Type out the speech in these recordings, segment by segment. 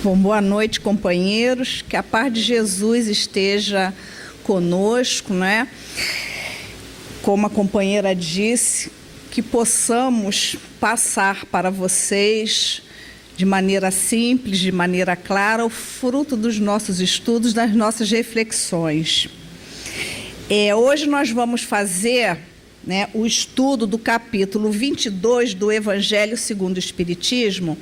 Bom, boa noite, companheiros. Que a paz de Jesus esteja conosco, né? Como a companheira disse, que possamos passar para vocês de maneira simples, de maneira clara, o fruto dos nossos estudos, das nossas reflexões. Hoje nós vamos fazer, né, o estudo do capítulo 22 do Evangelho segundo o Espiritismo,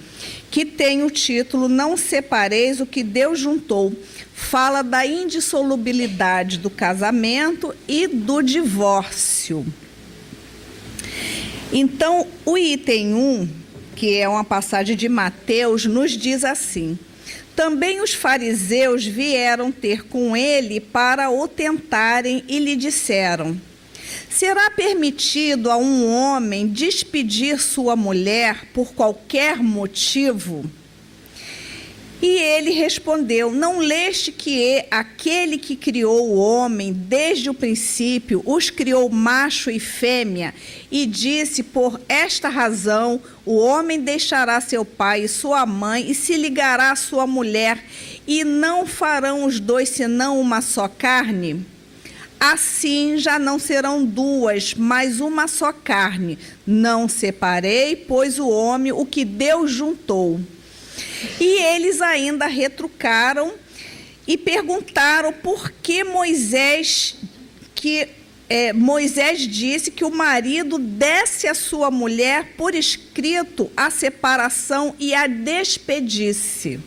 que tem o título Não Separeis o que Deus Juntou. Fala da indissolubilidade do casamento e do divórcio. Então, o item 1, que é uma passagem de Mateus, nos diz assim: também os fariseus vieram ter com ele para o tentarem e lhe disseram: será permitido a um homem despedir sua mulher por qualquer motivo? E ele respondeu: não leste que aquele que criou o homem desde o princípio os criou macho e fêmea, e disse: por esta razão o homem deixará seu pai e sua mãe e se ligará à sua mulher, e não farão os dois senão uma só carne? Assim já não serão duas, mas uma só carne. Não separei, pois, o homem o que Deus juntou. E eles ainda retrucaram e perguntaram por que Moisés disse que o marido desse à sua mulher por escrito a separação e a despedisse.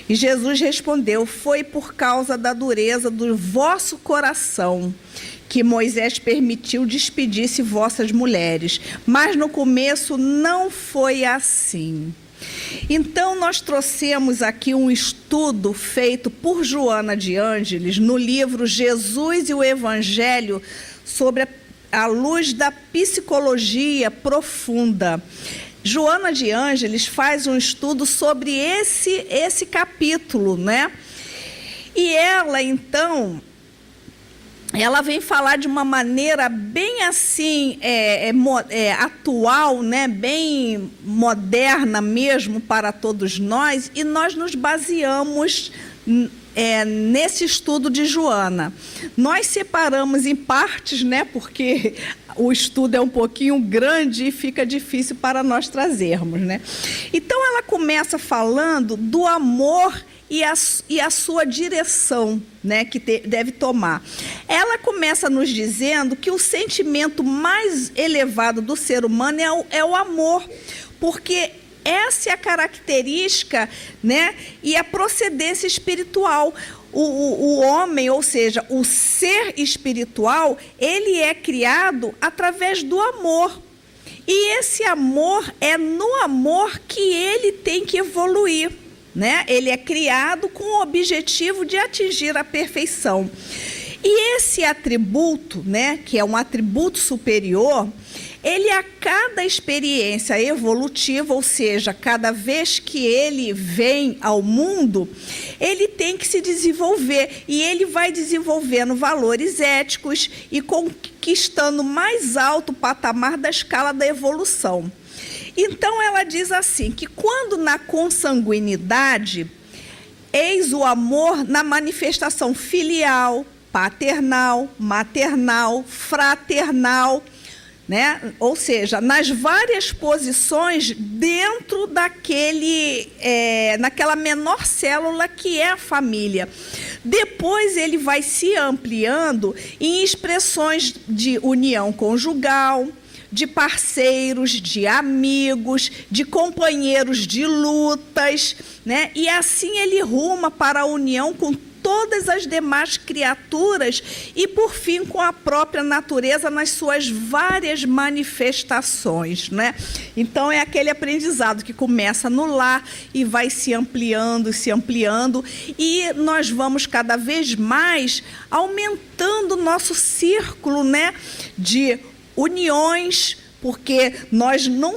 E Jesus respondeu: foi por causa da dureza do vosso coração que Moisés permitiu despedisse vossas mulheres, mas no começo não foi assim. Então, nós trouxemos aqui um estudo feito por Joana de Ângeles no livro Jesus e o Evangelho, sobre a luz da psicologia profunda. Joana de Ângeles faz um estudo sobre esse capítulo, né? E ela, então, ela vem falar de uma maneira bem assim, atual, né? Bem moderna mesmo para todos nós, e nós nos baseamos nesse estudo de Joana. Nós separamos em partes, né? Porque o estudo é um pouquinho grande e fica difícil para nós trazermos, né? Então, ela começa falando do amor e a sua direção, né, que deve tomar. Ela começa nos dizendo que o sentimento mais elevado do ser humano é o amor, porque essa é a característica, né, e a procedência espiritual. O homem, ou seja, o ser espiritual, ele é criado através do amor. E esse amor é no amor que ele tem que evoluir, né? Ele é criado com o objetivo de atingir a perfeição. E esse atributo, né, que é um atributo superior, ele a cada experiência evolutiva, ou seja, cada vez que ele vem ao mundo, ele tem que se desenvolver, e ele vai desenvolvendo valores éticos e conquistando mais alto patamar da escala da evolução. Então, ela diz assim, que quando na consanguinidade, eis o amor na manifestação filial, paternal, maternal, fraternal, né? Ou seja, nas várias posições dentro naquela menor célula que é a família. Depois ele vai se ampliando em expressões de união conjugal, de parceiros, de amigos, de companheiros de lutas, né? E assim ele ruma para a união com todas as demais criaturas e, por fim, com a própria natureza nas suas várias manifestações, né? Então, é aquele aprendizado que começa no lar e vai se ampliando, e nós vamos cada vez mais aumentando o nosso círculo, né, de uniões, porque nós não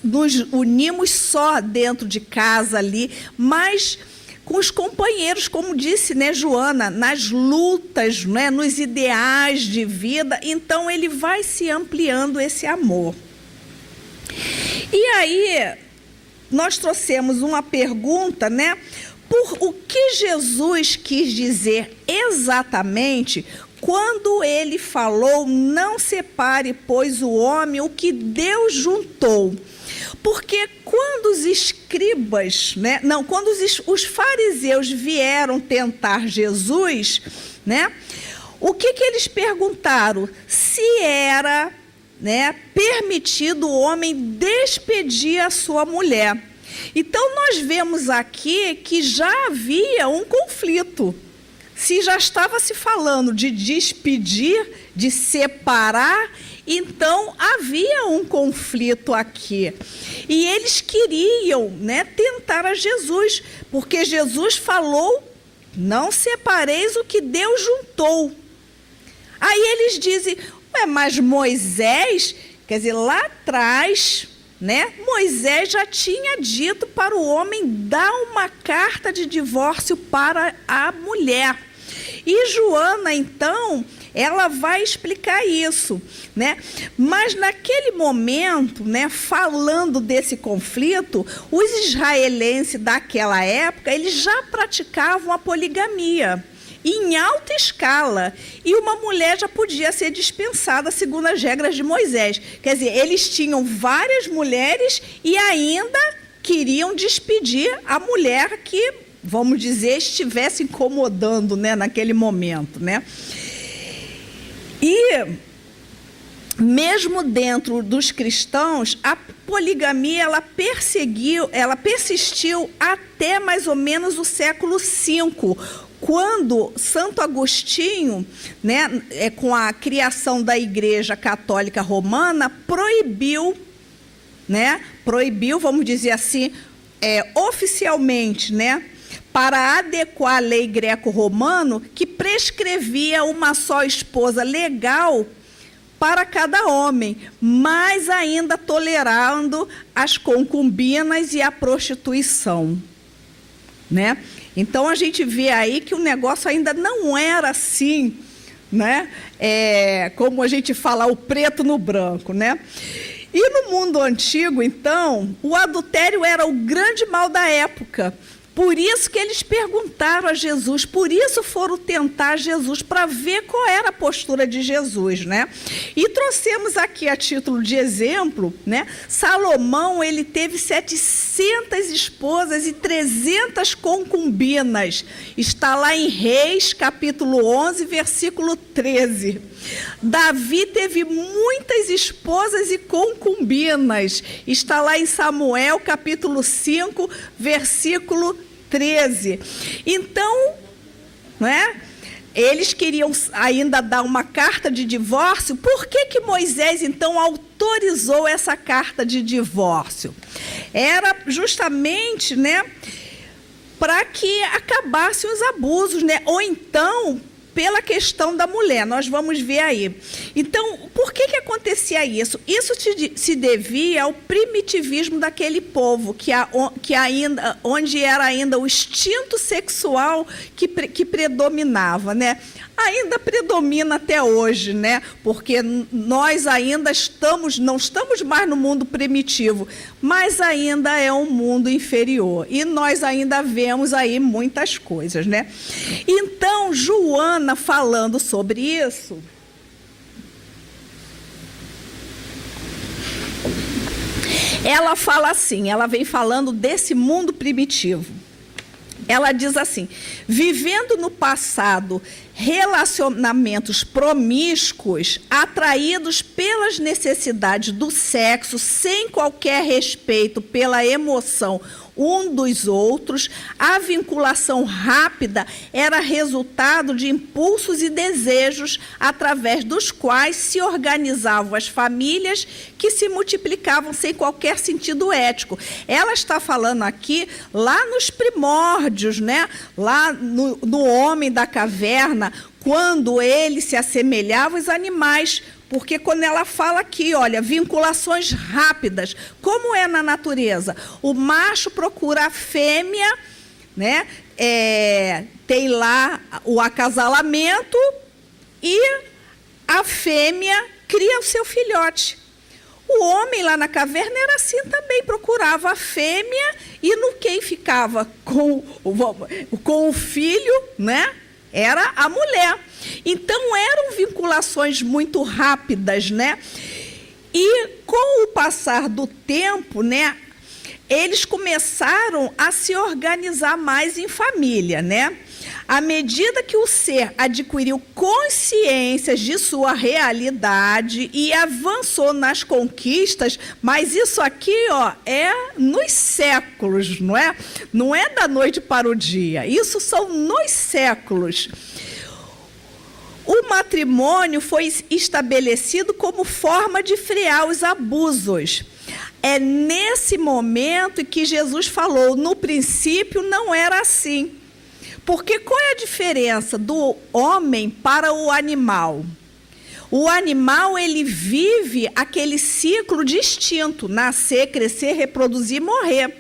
nos unimos só dentro de casa ali, mas com os companheiros, como disse, né, Joana, nas lutas, né, nos ideais de vida. Então, ele vai se ampliando esse amor. E aí, nós trouxemos uma pergunta, né? Por o que Jesus quis dizer exatamente quando ele falou: não separe, pois, o homem o que Deus juntou. Porque quando os escribas, né, quando os fariseus vieram tentar Jesus, né, o que eles perguntaram? Se era, né, permitido o homem despedir a sua mulher. Então, nós vemos aqui que já havia um conflito. Se já estava se falando de despedir, de separar, então havia um conflito aqui. E eles queriam, né, tentar a Jesus, porque Jesus falou: não separeis o que Deus juntou. Aí eles dizem: mas Moisés, quer dizer, lá atrás, né, Moisés já tinha dito para o homem dar uma carta de divórcio para a mulher. E Joana, então, ela vai explicar isso, né? Mas naquele momento, né, falando desse conflito, os israelenses daquela época, eles já praticavam a poligamia em alta escala, e uma mulher já podia ser dispensada segundo as regras de Moisés. Quer dizer, eles tinham várias mulheres e ainda queriam despedir a mulher que, vamos dizer, estivesse incomodando, né, naquele momento, né? E mesmo dentro dos cristãos, a poligamia ela persistiu até mais ou menos o século V, quando Santo Agostinho, né, com a criação da Igreja Católica Romana, proibiu, vamos dizer assim, oficialmente, né, para adequar a lei greco-romana, que prescrevia uma só esposa legal para cada homem, mas ainda tolerando as concubinas e a prostituição, né? Então, a gente vê aí que o negócio ainda não era assim, né? Como a gente fala, o preto no branco, né? E no mundo antigo, então, o adultério era o grande mal da época. Por isso que eles perguntaram a Jesus, por isso foram tentar Jesus, para ver qual era a postura de Jesus, né? E trouxemos aqui a título de exemplo, né? Salomão, ele teve 700 esposas e 300 concubinas. Está lá em Reis, capítulo 11, versículo 13. Davi teve muitas esposas e concubinas. Está lá em Samuel, capítulo 5, versículo 13. Então, né, eles queriam ainda dar uma carta de divórcio. Por que Moisés, então, autorizou essa carta de divórcio? Era justamente, né, para que acabassem os abusos, né? Ou então pela questão da mulher, nós vamos ver aí. Então, por que acontecia isso? Isso se devia ao primitivismo daquele povo, onde era ainda o instinto sexual que predominava, né? Ainda predomina até hoje, né? Porque nós ainda não estamos mais no mundo primitivo, mas ainda é um mundo inferior. E nós ainda vemos aí muitas coisas, né? Então, Joana, falando sobre isso, ela fala assim, ela vem falando desse mundo primitivo. Ela diz assim: vivendo no passado relacionamentos promíscuos, atraídos pelas necessidades do sexo, sem qualquer respeito pela emoção um dos outros, a vinculação rápida era resultado de impulsos e desejos através dos quais se organizavam as famílias que se multiplicavam sem qualquer sentido ético. Ela está falando aqui lá nos primórdios, né? Lá no homem da caverna, quando ele se assemelhava aos animais. Porque quando ela fala aqui, olha, vinculações rápidas, como é na natureza? O macho procura a fêmea, né? Tem lá o acasalamento e a fêmea cria o seu filhote. O O homem lá na caverna era assim também, procurava a fêmea e no quem ficava com o filho, né? Era a mulher. Então, eram vinculações muito rápidas, né? E com o passar do tempo, né, eles começaram a se organizar mais em família, né? À medida que o ser adquiriu consciências de sua realidade e avançou nas conquistas, mas isso aqui, ó, é nos séculos, não é? Não é da noite para o dia. Isso são nos séculos. O matrimônio foi estabelecido como forma de frear os abusos. É nesse momento que Jesus falou, no princípio não era assim. Porque qual é a diferença do homem para o animal? O animal, ele vive aquele ciclo distinto, nascer, crescer, reproduzir e morrer.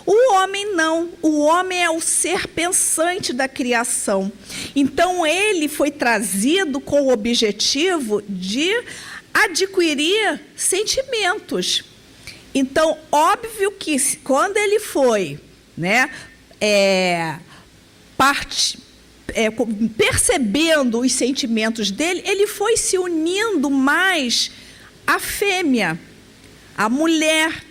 O homem não, o homem é o ser pensante da criação. Então, ele foi trazido com o objetivo de adquirir sentimentos. Então, óbvio que quando ele foi, né, percebendo os sentimentos dele, ele foi se unindo mais à fêmea, à mulher.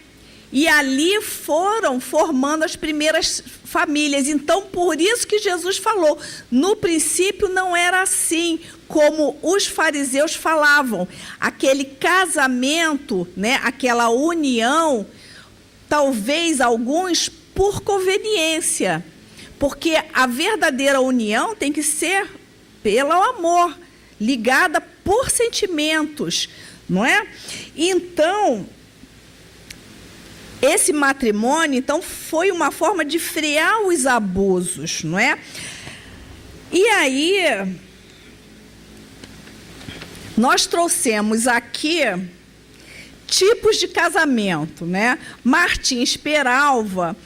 E ali foram formando as primeiras famílias. Então, por isso que Jesus falou, no princípio não era assim, como os fariseus falavam. Aquele casamento, né, aquela união, talvez alguns por conveniência. Porque a verdadeira união tem que ser pelo amor, ligada por sentimentos, não é? Então, esse matrimônio, então, foi uma forma de frear os abusos, não é? E aí, nós trouxemos aqui tipos de casamento, né? Martins Peralva,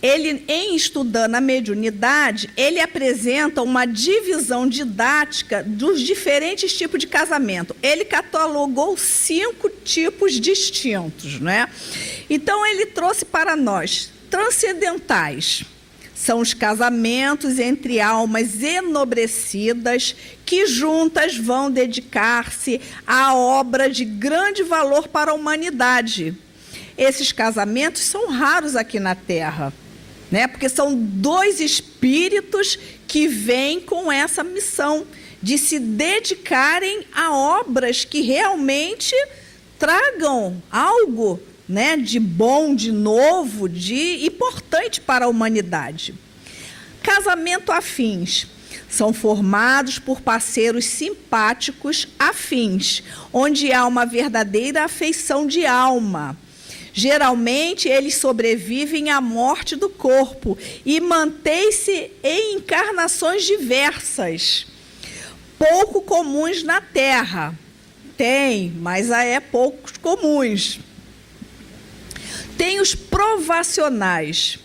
ele, em estudando a mediunidade, ele apresenta uma divisão didática dos diferentes tipos de casamento. Ele catalogou 5 tipos distintos, né? Então, ele trouxe para nós transcendentais. São os casamentos entre almas enobrecidas que juntas vão dedicar-se a obra de grande valor para a humanidade. Esses casamentos são raros aqui na Terra, né? Porque são 2 espíritos que vêm com essa missão de se dedicarem a obras que realmente tragam algo, né, de bom, de novo, de importante para a humanidade. Casamento afins. São formados por parceiros simpáticos afins, onde há uma verdadeira afeição de alma. Geralmente, eles sobrevivem à morte do corpo e mantêm-se em encarnações diversas, pouco comuns na Terra. Tem, mas é poucos comuns. Tem os provacionais.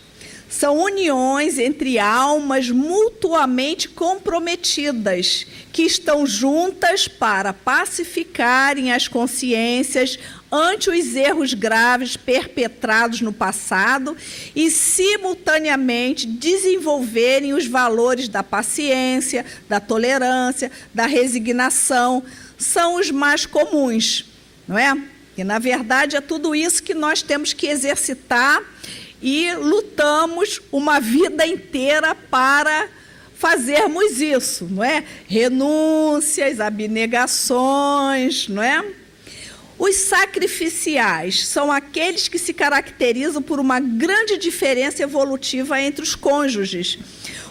São uniões entre almas mutuamente comprometidas, que estão juntas para pacificarem as consciências ante os erros graves perpetrados no passado e, simultaneamente, desenvolverem os valores da paciência, da tolerância, da resignação. São os mais comuns, não é? E, na verdade, é tudo isso que nós temos que exercitar e lutamos uma vida inteira para fazermos isso, não é? Renúncias, abnegações, não é? Os sacrificiais são aqueles que se caracterizam por uma grande diferença evolutiva entre os cônjuges.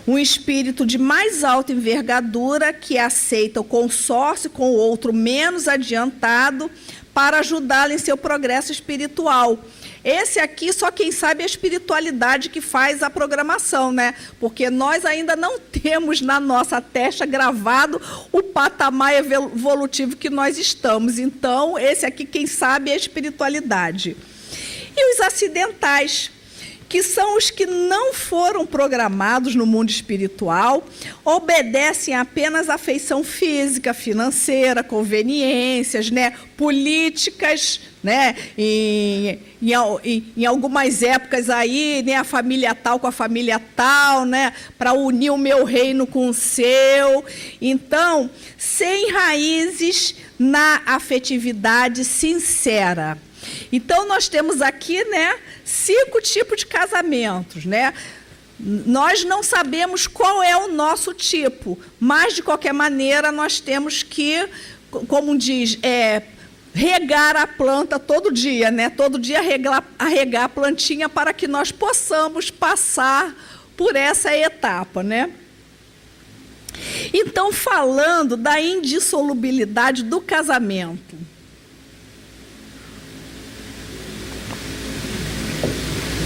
Um espírito de mais alta envergadura que aceita o consórcio com o outro menos adiantado para ajudá-lo em seu progresso espiritual. Esse aqui, só quem sabe a espiritualidade que faz a programação, né? Porque nós ainda não temos na nossa testa gravado o patamar evolutivo que nós estamos. Então, esse aqui, quem sabe, é a espiritualidade. E os acidentais, que são os que não foram programados no mundo espiritual, obedecem apenas à afeição física, financeira, conveniências, né, políticas, né, em algumas épocas aí, né, a família tal com a família tal, né, para unir o meu reino com o seu. Então, sem raízes na afetividade sincera. Então, nós temos aqui, né, 5 tipos de casamentos, né? Nós não sabemos qual é o nosso tipo, mas, de qualquer maneira, nós temos que, como diz, regar a planta todo dia, né? Todo dia regar a plantinha para que nós possamos passar por essa etapa, né? Então, falando da indissolubilidade do casamento,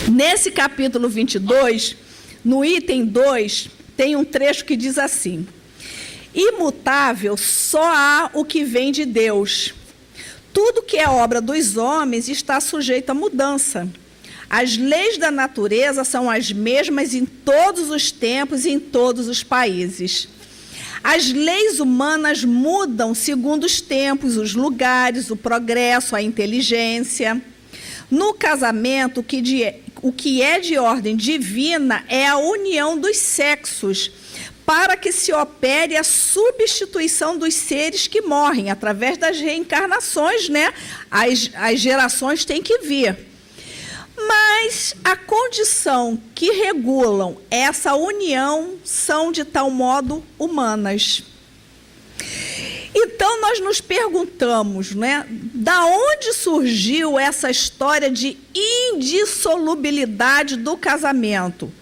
nesse capítulo 22, no item 2, tem um trecho que diz assim: imutável só há o que vem de Deus. Tudo que é obra dos homens está sujeito a mudança. As leis da natureza são as mesmas em todos os tempos e em todos os países. As leis humanas mudam segundo os tempos, os lugares, o progresso, a inteligência. No casamento, o que é de ordem divina é a união dos sexos, para que se opere a substituição dos seres que morrem, através das reencarnações, né? As gerações têm que vir. Mas a condição que regulam essa união são, de tal modo, humanas. Então, nós nos perguntamos, né, da onde surgiu essa história de indissolubilidade do casamento?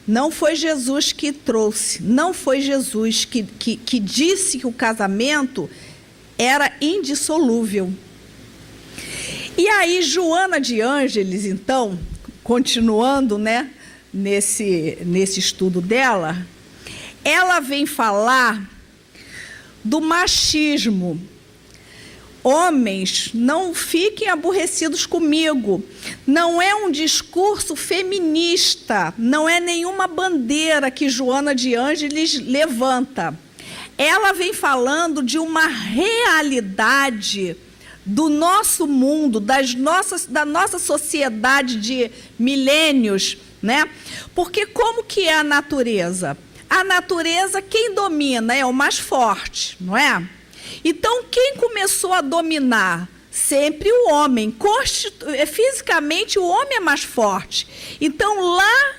Não foi Jesus que trouxe, não foi Jesus que disse que o casamento era indissolúvel. E aí, Joana de Ângeles, então, continuando, né, nesse estudo dela, ela vem falar do machismo. Homens, não fiquem aborrecidos comigo. Não é um discurso feminista, não é nenhuma bandeira que Joana de Ângeles levanta. Ela vem falando de uma realidade do nosso mundo, da nossa sociedade de milênios, né? Porque como que é a natureza? A natureza, quem domina é o mais forte, não é? Então, quem começou a dominar? Sempre o homem. Fisicamente, o homem é mais forte. Então, lá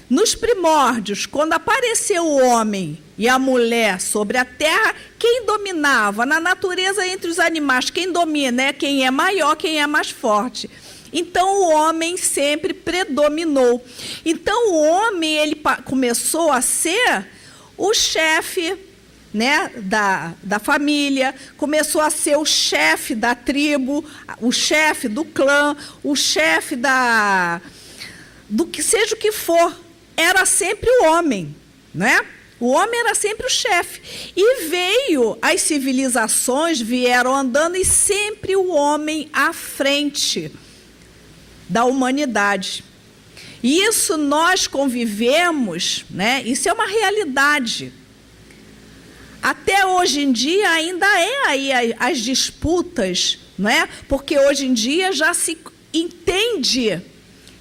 nos primórdios, quando apareceu o homem e a mulher sobre a terra, quem dominava? Na natureza, entre os animais, quem domina é quem é maior, quem é mais forte. Então, o homem sempre predominou. Então, o homem ele começou a ser o chefe, né, da família, começou a ser o chefe da tribo, o chefe do clã, o chefe do que seja o que for. Era sempre o homem, né? O homem era sempre o chefe. E as civilizações vieram andando e sempre o homem à frente da humanidade. Isso nós convivemos, né? Isso é uma realidade. Até hoje em dia ainda é aí as disputas, né? Porque hoje em dia já se entende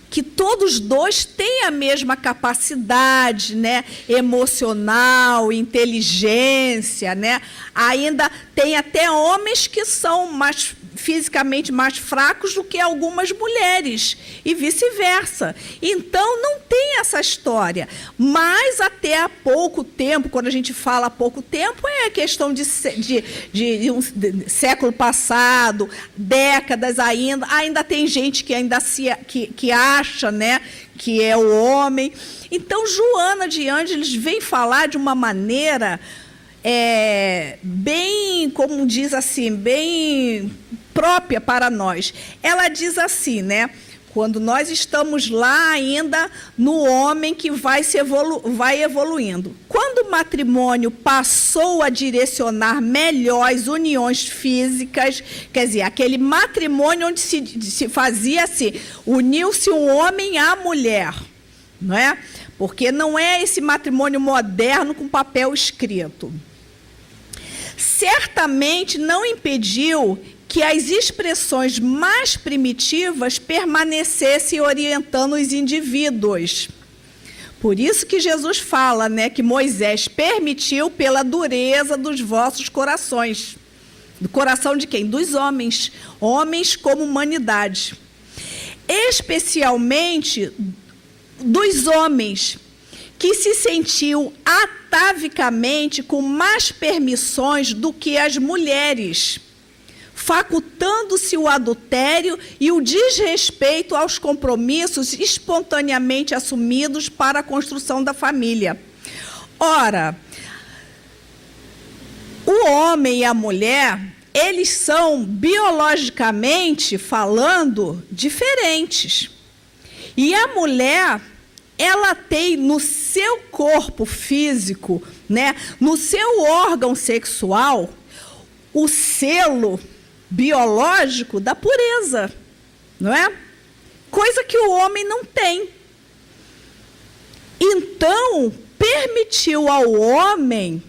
que todos dois têm a mesma capacidade, né, emocional, inteligência, né? Ainda tem até homens que são fisicamente mais fracos do que algumas mulheres e vice-versa. Então, não tem essa história. Mas até há pouco tempo, quando a gente fala há pouco tempo, é questão de século passado, décadas ainda tem gente que ainda que acha, né, que é o homem. Então, Joana de Ângeles vem falar de uma maneira bem, como diz assim, bem própria para nós. Ela diz assim, né? Quando nós estamos lá ainda no homem que vai evoluindo. Quando o matrimônio passou a direcionar melhor as uniões físicas, quer dizer, aquele matrimônio onde se fazia assim, uniu-se um homem à mulher, não é? Porque não é esse matrimônio moderno com papel escrito. Certamente não impediu que as expressões mais primitivas permanecessem orientando os indivíduos. Por isso que Jesus fala, né, que Moisés permitiu pela dureza dos vossos corações. Do coração de quem? Dos homens. Homens como humanidade. Especialmente dos homens, que se sentiam atavicamente com mais permissões do que as mulheres, facultando-se o adultério e o desrespeito aos compromissos espontaneamente assumidos para a construção da família. Ora, o homem e a mulher, eles são, biologicamente falando, diferentes. E a mulher, ela tem no seu corpo físico, né, no seu órgão sexual, o selo biológico da pureza, não é? Coisa que o homem não tem. Então, permitiu ao homem,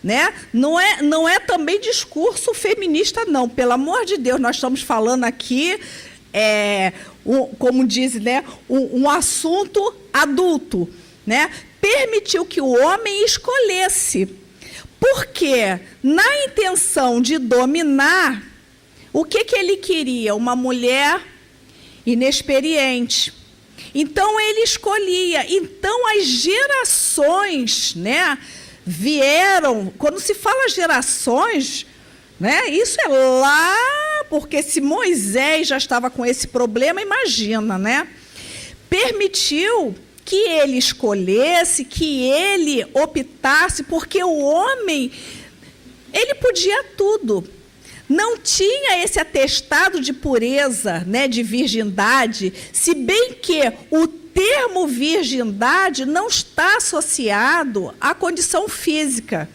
né? Não é também discurso feminista, não. Pelo amor de Deus, nós estamos falando aqui, como diz, né, um assunto adulto, né? Permitiu que o homem escolhesse. Porque, na intenção de dominar, o que ele queria? Uma mulher inexperiente. Então, ele escolhia. Então, as gerações, né, vieram. Quando se fala gerações, né, isso é lá, porque se Moisés já estava com esse problema, imagina, né? Permitiu que ele escolhesse, que ele optasse, porque o homem, ele podia tudo. Não tinha esse atestado de pureza, né, de virgindade, se bem que o termo virgindade não está associado à condição física.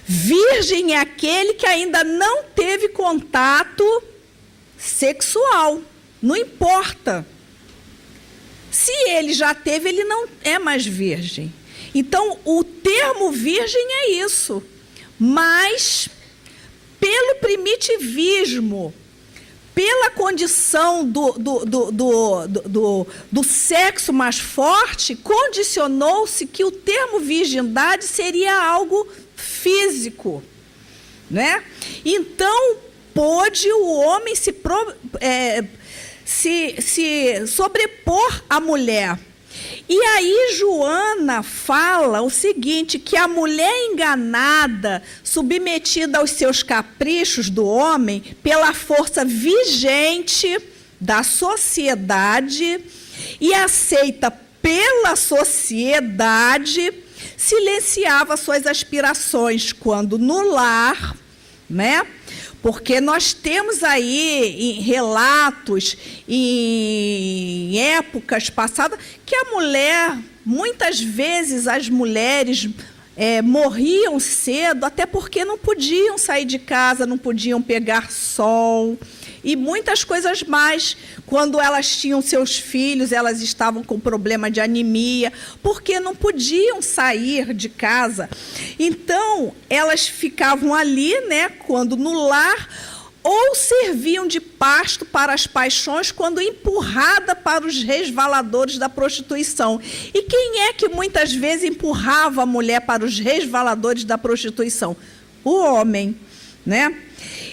Virgem é aquele que ainda não teve contato sexual, não importa. Se ele já teve, ele não é mais virgem. Então, o termo virgem é isso. Mas, pelo primitivismo, pela condição do sexo mais forte, condicionou-se que o termo virgindade seria algo físico, né? Então, pôde o homem se sobrepor à mulher. E aí Joana fala o seguinte, que a mulher enganada, submetida aos seus caprichos do homem, pela força vigente da sociedade e aceita pela sociedade, silenciava suas aspirações, quando no lar, né? Porque nós temos aí em relatos, em épocas passadas, que a mulher, muitas vezes as mulheres morriam cedo, até porque não podiam sair de casa, não podiam pegar sol, e muitas coisas mais. Quando elas tinham seus filhos, elas estavam com problema de anemia, porque não podiam sair de casa. Então, elas ficavam ali, né, quando no lar, ou serviam de pasto para as paixões, quando empurrada para os resvaladores da prostituição. E quem é que muitas vezes empurrava a mulher para os resvaladores da prostituição? O homem, né?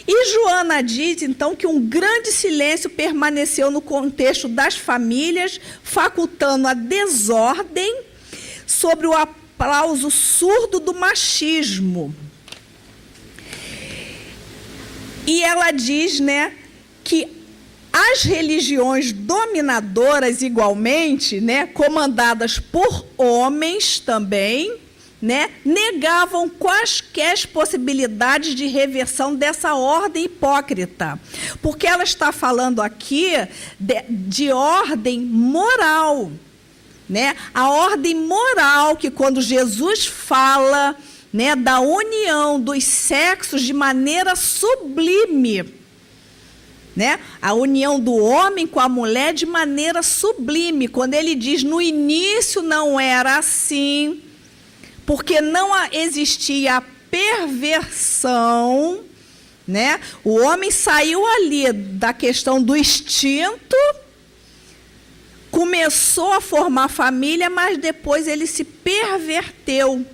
E Joana diz, então, que um grande silêncio permaneceu no contexto das famílias, facultando a desordem sobre o aplauso surdo do machismo. E ela diz, né, que as religiões dominadoras, igualmente, né, comandadas por homens também, né, negavam quaisquer possibilidades de reversão dessa ordem hipócrita. Porque ela está falando aqui de ordem moral, né? A ordem moral que, quando Jesus fala, né, da união dos sexos de maneira sublime, né? A união do homem com a mulher de maneira sublime. Quando ele diz, no início não era assim, porque não existia a perversão, né? O homem saiu ali da questão do instinto, começou a formar família, mas depois ele se perverteu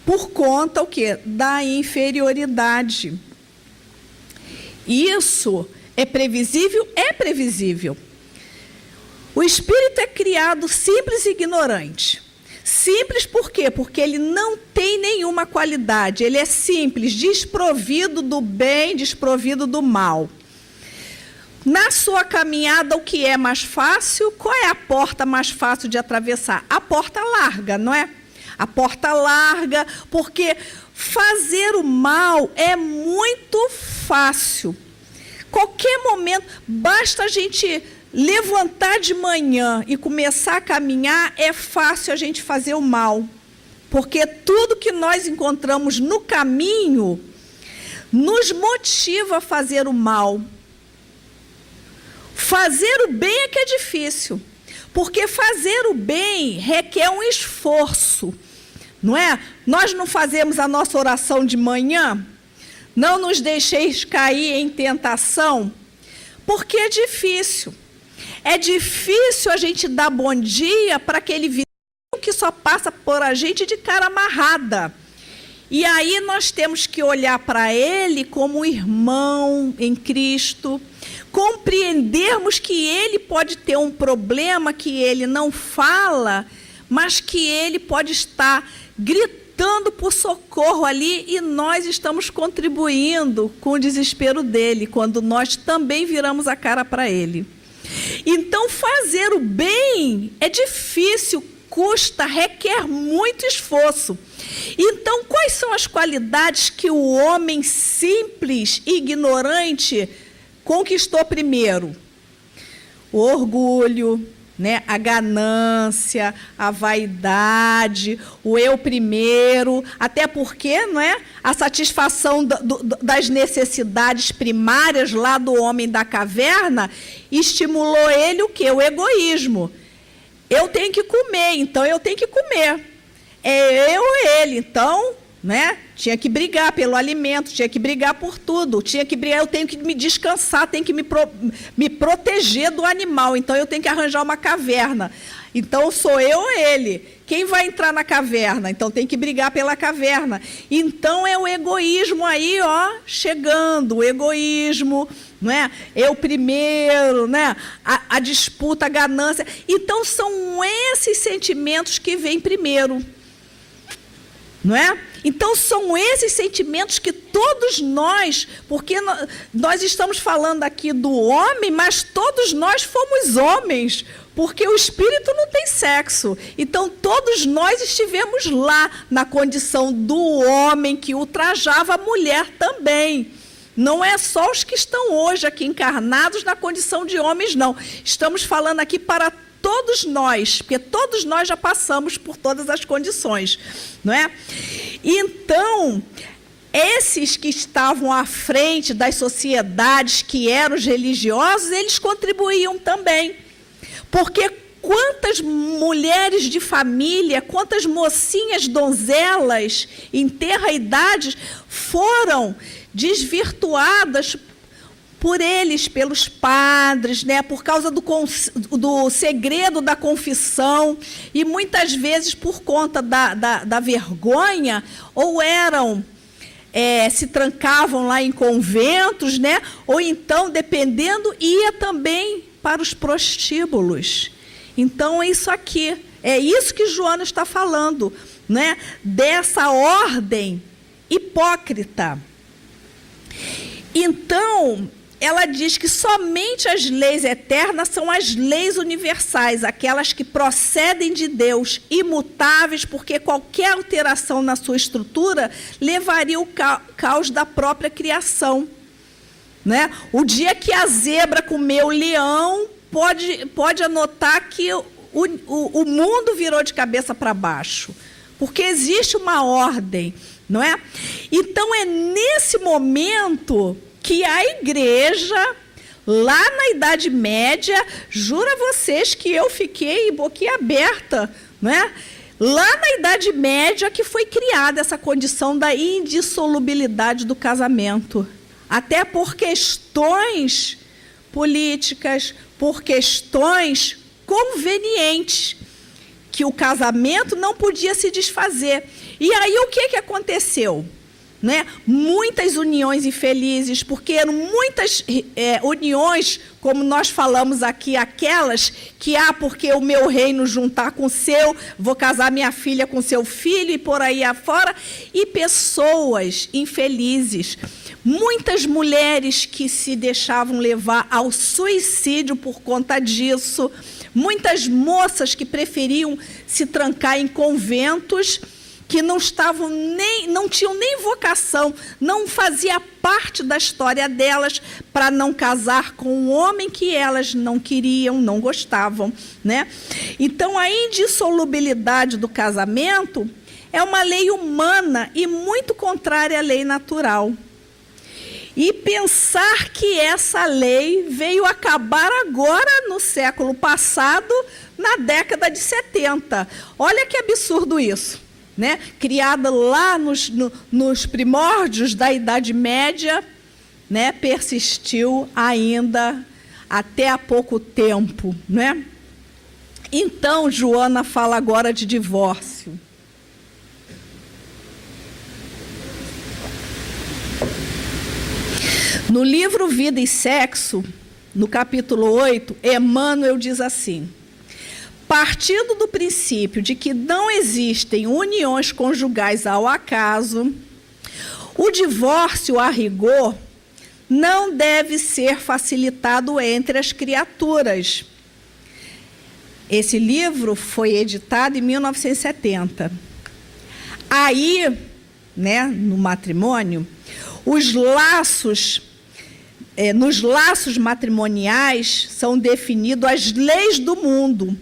por conta o quê? Da inferioridade. Isso é previsível? É previsível. O espírito é criado simples e ignorante. Simples por quê? Porque ele não tem nenhuma qualidade. Ele é simples, desprovido do bem, desprovido do mal. Na sua caminhada, o que é mais fácil? Qual é a porta mais fácil de atravessar? A porta larga, não é? A porta larga, porque fazer o mal é muito fácil. Qualquer momento, basta a gente levantar de manhã e começar a caminhar, é fácil a gente fazer o mal. Porque tudo que nós encontramos no caminho nos motiva a fazer o mal. Fazer o bem é que é difícil, porque fazer o bem requer um esforço, não é? Nós não fazemos a nossa oração de manhã, não nos deixeis cair em tentação, porque é difícil. É difícil a gente dar bom dia para aquele vizinho que só passa por a gente de cara amarrada. E aí nós temos que olhar para ele como irmão em Cristo, compreendermos que ele pode ter um problema que ele não fala, mas que ele pode estar gritando por socorro ali e nós estamos contribuindo com o desespero dele, quando nós também viramos a cara para ele. Então, fazer o bem é difícil, custa, requer muito esforço. Então, quais são as qualidades que o homem simples e ignorante conquistou primeiro? O orgulho, né? A ganância, a vaidade, o eu primeiro, até porque, não é? A satisfação das necessidades primárias lá do homem da caverna estimulou ele o quê? O egoísmo. Eu tenho que comer, então eu tenho que comer. É eu ou ele, então, né? Tinha que brigar pelo alimento, tinha que brigar por tudo, tinha que brigar, eu tenho que me descansar, tenho que me proteger do animal, então eu tenho que arranjar uma caverna. Então sou eu ou ele. Quem vai entrar na caverna? Então tem que brigar pela caverna. Então é o egoísmo aí, ó, chegando, o egoísmo, não é? Eu primeiro, né? A disputa, a ganância. Então são esses sentimentos que vêm primeiro. Não é? Então, são esses sentimentos que todos nós, porque nós estamos falando aqui do homem, mas todos nós fomos homens, porque o espírito não tem sexo. Então, todos nós estivemos lá, na condição do homem que ultrajava a mulher também. Não é só os que estão hoje aqui encarnados na condição de homens, não. Estamos falando aqui para todos nós, porque todos nós já passamos por todas as condições, não é? Então, esses que estavam à frente das sociedades, que eram os religiosos, eles contribuíam também. Porque quantas mulheres de família, quantas mocinhas donzelas em tenra idade foram desvirtuadas por eles, pelos padres, né, por causa do segredo da confissão, e muitas vezes por conta da vergonha, ou se trancavam lá em conventos, né, ou então, dependendo, ia também para os prostíbulos. Então, é isso aqui, é isso que Joana está falando, né, dessa ordem hipócrita. Então, ela diz que somente as leis eternas são as leis universais, aquelas que procedem de Deus, imutáveis, porque qualquer alteração na sua estrutura levaria ao caos da própria criação. Né? O dia que a zebra comeu o leão, pode anotar que o mundo virou de cabeça para baixo, porque existe uma ordem, não é? Então, é nesse momento que a igreja, lá na Idade Média, juro a vocês que eu fiquei boquiaberta, né? Lá na Idade Média que foi criada essa condição da indissolubilidade do casamento. Até por questões políticas, por questões convenientes, que o casamento não podia se desfazer. E aí o que aconteceu? Né? Muitas uniões infelizes, porque eram muitas uniões, como nós falamos aqui, aquelas que porque o meu reino juntar com o seu, vou casar minha filha com seu filho e por aí afora, e pessoas infelizes. Muitas mulheres que se deixavam levar ao suicídio por conta disso, muitas moças que preferiam se trancar em conventos, que não tinham nem vocação, não fazia parte da história delas para não casar com um homem que elas não queriam, não gostavam, né? Então, a indissolubilidade do casamento é uma lei humana e muito contrária à lei natural. E pensar que essa lei veio acabar agora, no século passado, na década de 70. Olha que absurdo isso. Né? Criada lá nos primórdios da Idade Média, né? Persistiu ainda até há pouco tempo. Né? Então, Joana fala agora de divórcio. No livro Vida e Sexo, no capítulo 8, Emmanuel diz assim: partindo do princípio de que não existem uniões conjugais ao acaso, o divórcio, a rigor, não deve ser facilitado entre as criaturas. Esse livro foi editado em 1970. Aí, né, no matrimônio, nos laços matrimoniais são definidas as leis do mundo,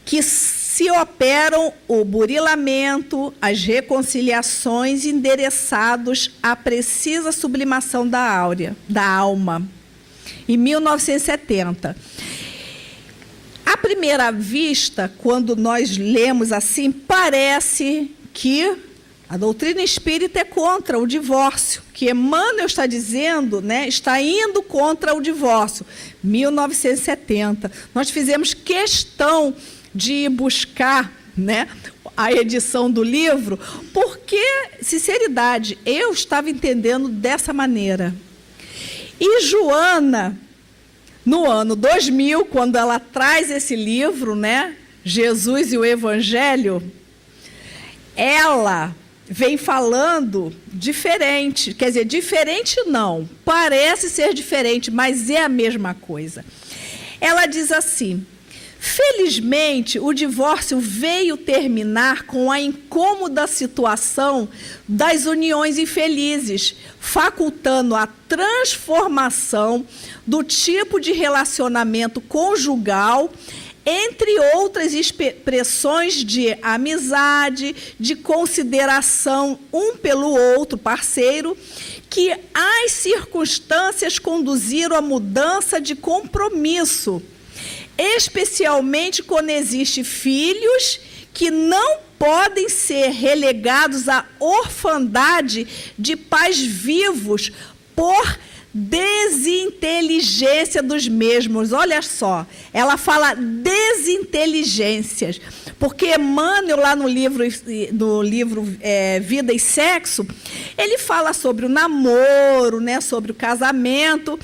que se operam o burilamento, as reconciliações endereçados à precisa sublimação da alma, em 1970. À primeira vista, quando nós lemos assim, parece que a doutrina espírita é contra o divórcio, que Emmanuel está dizendo, né, está indo contra o divórcio, 1970. Nós fizemos questão de buscar, né, a edição do livro, porque, sinceridade, eu estava entendendo dessa maneira. E Joana, no ano 2000, quando ela traz esse livro, né, Jesus e o Evangelho, ela vem falando diferente, quer dizer, diferente não, parece ser diferente, mas é a mesma coisa. Ela diz assim: felizmente, o divórcio veio terminar com a incômoda situação das uniões infelizes, facultando a transformação do tipo de relacionamento conjugal, entre outras expressões de amizade, de consideração um pelo outro parceiro, que as circunstâncias conduziram à mudança de compromisso, especialmente quando existem filhos que não podem ser relegados à orfandade de pais vivos por desinteligência dos mesmos. Olha só, ela fala desinteligências, porque Emmanuel, lá no livro Vida e Sexo, ele fala sobre o namoro, né, sobre o casamento,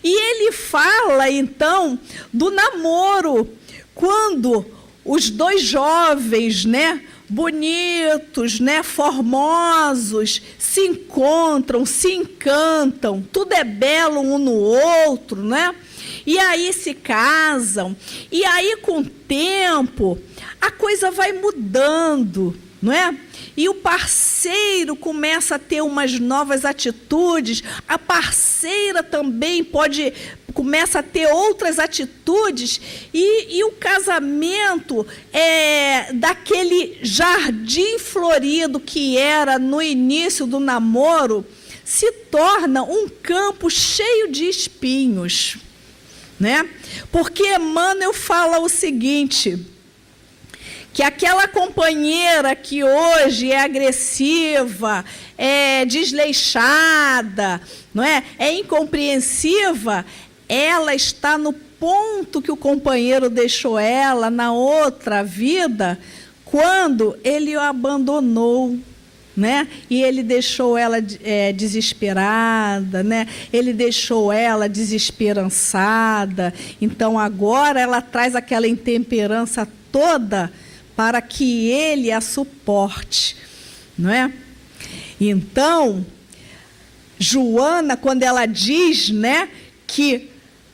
e ele fala, então, do namoro, quando os dois jovens, né, bonitos, né, formosos, se encontram, se encantam, tudo é belo um no outro, né? E aí se casam, e aí com o tempo a coisa vai mudando, não é? E o parceiro começa a ter umas novas atitudes, a parceira também começa a ter outras atitudes, e o casamento daquele jardim florido que era no início do namoro, se torna um campo cheio de espinhos, né? Porque Emmanuel fala o seguinte, que aquela companheira que hoje é agressiva, é desleixada, não é? É incompreensiva, ela está no ponto que o companheiro deixou ela na outra vida, quando ele o abandonou, né? E ele deixou ela desesperada, né? Ele deixou ela desesperançada. Então, agora ela traz aquela intemperança toda para que ele a suporte, não é? Então, Joana, quando ela diz, né, que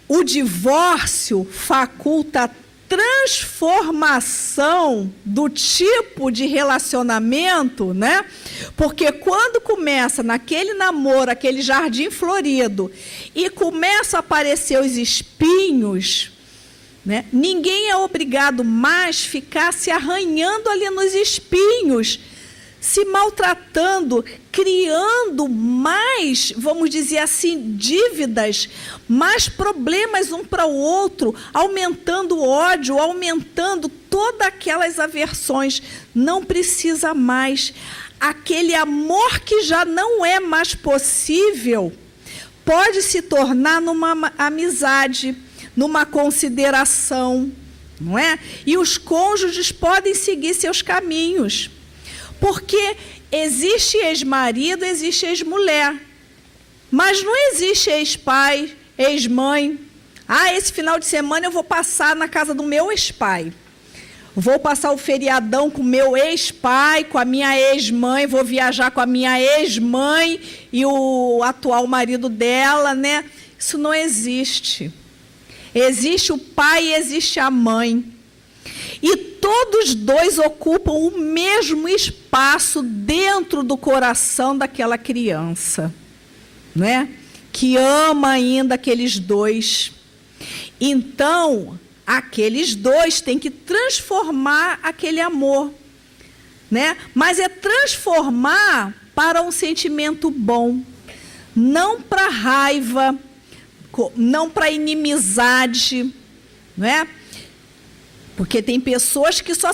o divórcio faculta a transformação do tipo de relacionamento, né? Porque quando começa naquele namoro, aquele jardim florido, e começam a aparecer os espinhos, né? Ninguém é obrigado mais a ficar se arranhando ali nos espinhos, se maltratando, criando mais, vamos dizer assim, dívidas, mais problemas um para o outro, aumentando o ódio, aumentando todas aquelas aversões. Não precisa mais. Aquele amor que já não é mais possível pode se tornar numa amizade, numa consideração, não é? E os cônjuges podem seguir seus caminhos. Porque existe ex-marido, existe ex-mulher. Mas não existe ex-pai, ex-mãe. Ah, esse final de semana eu vou passar na casa do meu ex-pai. Vou passar o feriadão com o meu ex-pai, com a minha ex-mãe, vou viajar com a minha ex-mãe e o atual marido dela, né? Isso não existe. Existe o pai e existe a mãe. E todos dois ocupam o mesmo espaço dentro do coração daquela criança, né? Que ama ainda aqueles dois. Então, aqueles dois têm que transformar aquele amor, né? Mas é transformar para um sentimento bom, não para raiva, não para inimizade, não é? Porque tem pessoas que só...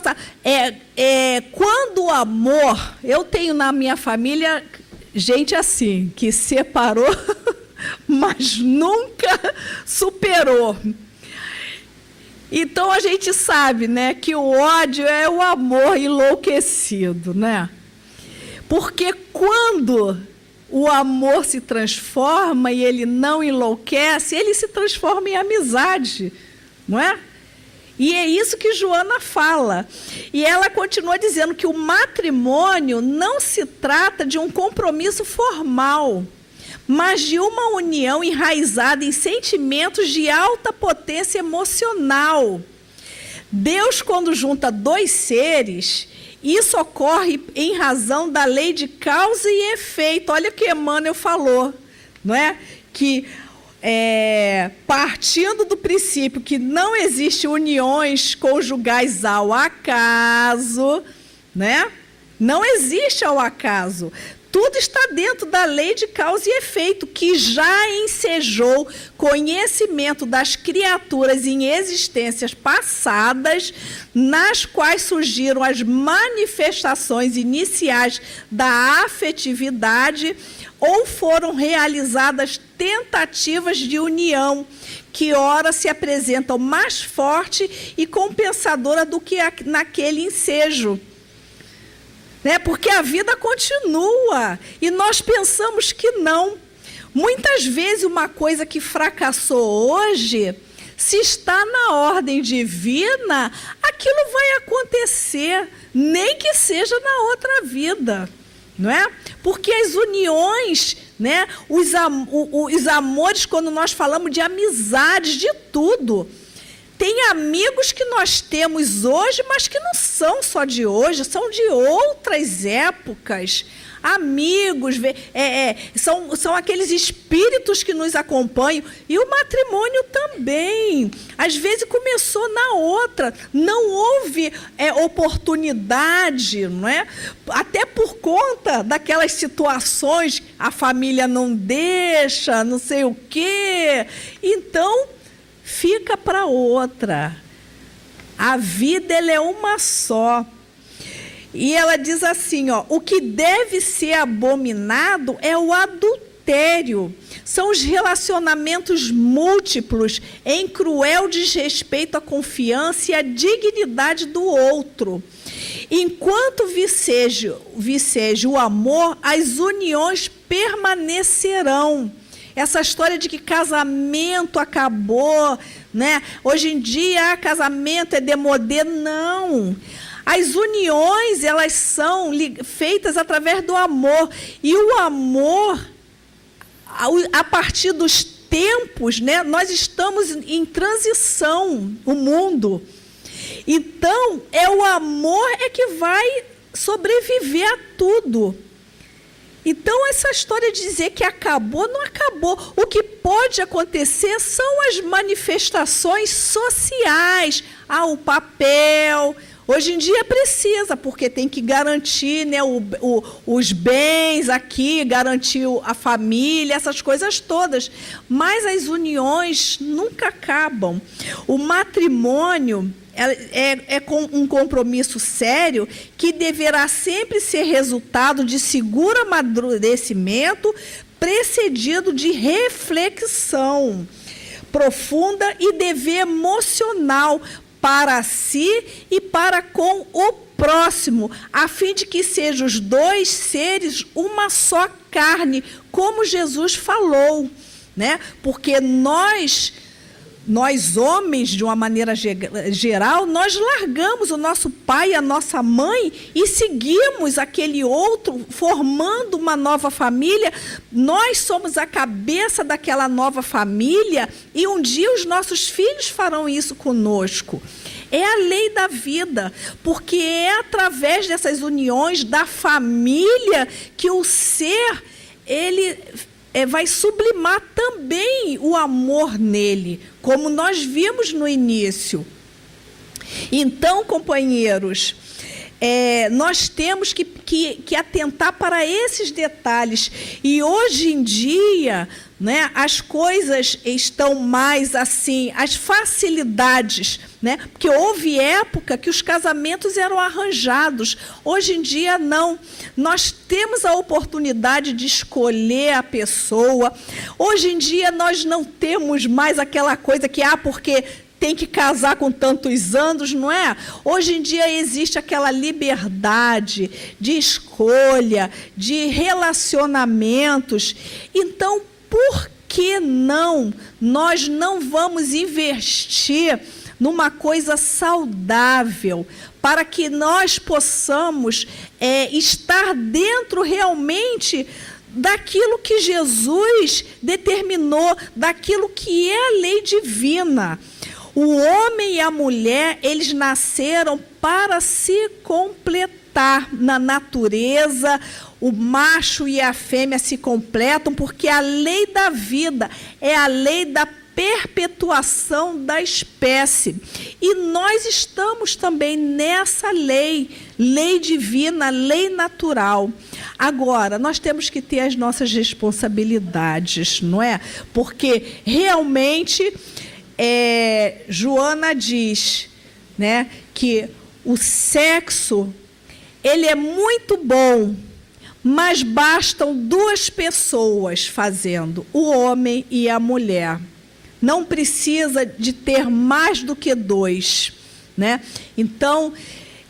quando o amor... Eu tenho na minha família gente assim, que separou, mas nunca superou. Então, a gente sabe, né, que o ódio é o amor enlouquecido, né? Porque quando o amor se transforma e ele não enlouquece, ele se transforma em amizade, não é? E é isso que Joana fala. E ela continua dizendo que o matrimônio não se trata de um compromisso formal, mas de uma união enraizada em sentimentos de alta potência emocional. Deus, quando junta dois seres, isso ocorre em razão da lei de causa e efeito. Olha o que Emmanuel falou, não é? Que... partindo do princípio que não existe uniões conjugais ao acaso, né? Não existe ao acaso. Tudo está dentro da lei de causa e efeito, que já ensejou conhecimento das criaturas em existências passadas, nas quais surgiram as manifestações iniciais da afetividade, ou foram realizadas tentativas de união, que ora se apresentam mais forte e compensadora do que naquele ensejo. Né? Porque a vida continua, e nós pensamos que não. Muitas vezes uma coisa que fracassou hoje, se está na ordem divina, aquilo vai acontecer, nem que seja na outra vida. Não é? Porque as uniões, né, os amores, quando nós falamos de amizades, de tudo. Tem amigos que nós temos hoje, mas que não são só de hoje, são de outras épocas. amigos, são aqueles espíritos que nos acompanham. E o matrimônio também. Às vezes começou na outra, não houve oportunidade, não é? Até por conta daquelas situações, a família não deixa, não sei o quê. Então, fica para outra. A vida, ela é uma só. E ela diz assim, ó, o que deve ser abominado é o adultério. São os relacionamentos múltiplos em cruel desrespeito à confiança e à dignidade do outro. Enquanto viceje o amor, as uniões permanecerão. Essa história de que casamento acabou, né? Hoje em dia, casamento é demodê, não. As uniões, elas são feitas através do amor. E o amor, a partir dos tempos, né, nós estamos em transição, o mundo. Então, é o amor que vai sobreviver a tudo. Então, essa história de dizer que acabou, não acabou. O que pode acontecer são as manifestações sociais. O papel. Hoje em dia precisa, porque tem que garantir, né, os bens aqui, garantir a família, essas coisas todas. Mas as uniões nunca acabam. O matrimônio é com um compromisso sério que deverá sempre ser resultado de seguro amadurecimento, precedido de reflexão profunda e dever emocional para si e para com o próximo, a fim de que sejam os dois seres uma só carne, como Jesus falou, né? Porque nós homens, de uma maneira geral, nós largamos o nosso pai e a nossa mãe e seguimos aquele outro, formando uma nova família. Nós somos a cabeça daquela nova família e um dia os nossos filhos farão isso conosco. É a lei da vida, porque é através dessas uniões da família que o ser, ele vai sublimar também o amor nele, como nós vimos no início. Então, companheiros, nós temos que atentar para esses detalhes. E hoje em dia, né, as coisas estão mais assim, as facilidades, né? Porque houve época que os casamentos eram arranjados. Hoje em dia, não. Nós temos a oportunidade de escolher a pessoa. Hoje em dia, nós não temos mais aquela coisa que, porque tem que casar com tantos anos, não é? Hoje em dia existe aquela liberdade de escolha, de relacionamentos. Então, por que não? Nós não vamos investir numa coisa saudável, para que nós possamos estar dentro realmente daquilo que Jesus determinou, daquilo que é a lei divina. O homem e a mulher, eles nasceram para se completar na natureza. O macho e a fêmea se completam, porque a lei da vida é a lei da perpetuação da espécie. E nós estamos também nessa lei divina, lei natural. Agora, nós temos que ter as nossas responsabilidades, não é? Porque realmente Joana diz, né, que o sexo, ele é muito bom, mas bastam duas pessoas fazendo, o homem e a mulher. Não precisa de ter mais do que dois, né? Então,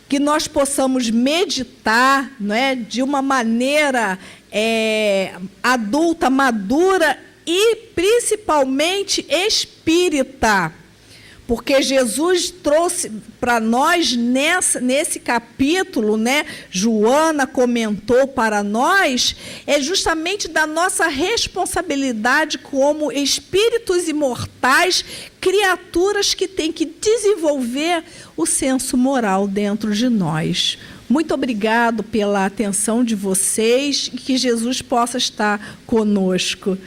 que nós possamos meditar, não é, de uma maneira adulta, madura e, principalmente, espírita. Porque Jesus trouxe para nós, nesse capítulo, né, Joana comentou para nós, é justamente da nossa responsabilidade como espíritos imortais, criaturas que têm que desenvolver o senso moral dentro de nós. Muito obrigado pela atenção de vocês e que Jesus possa estar conosco.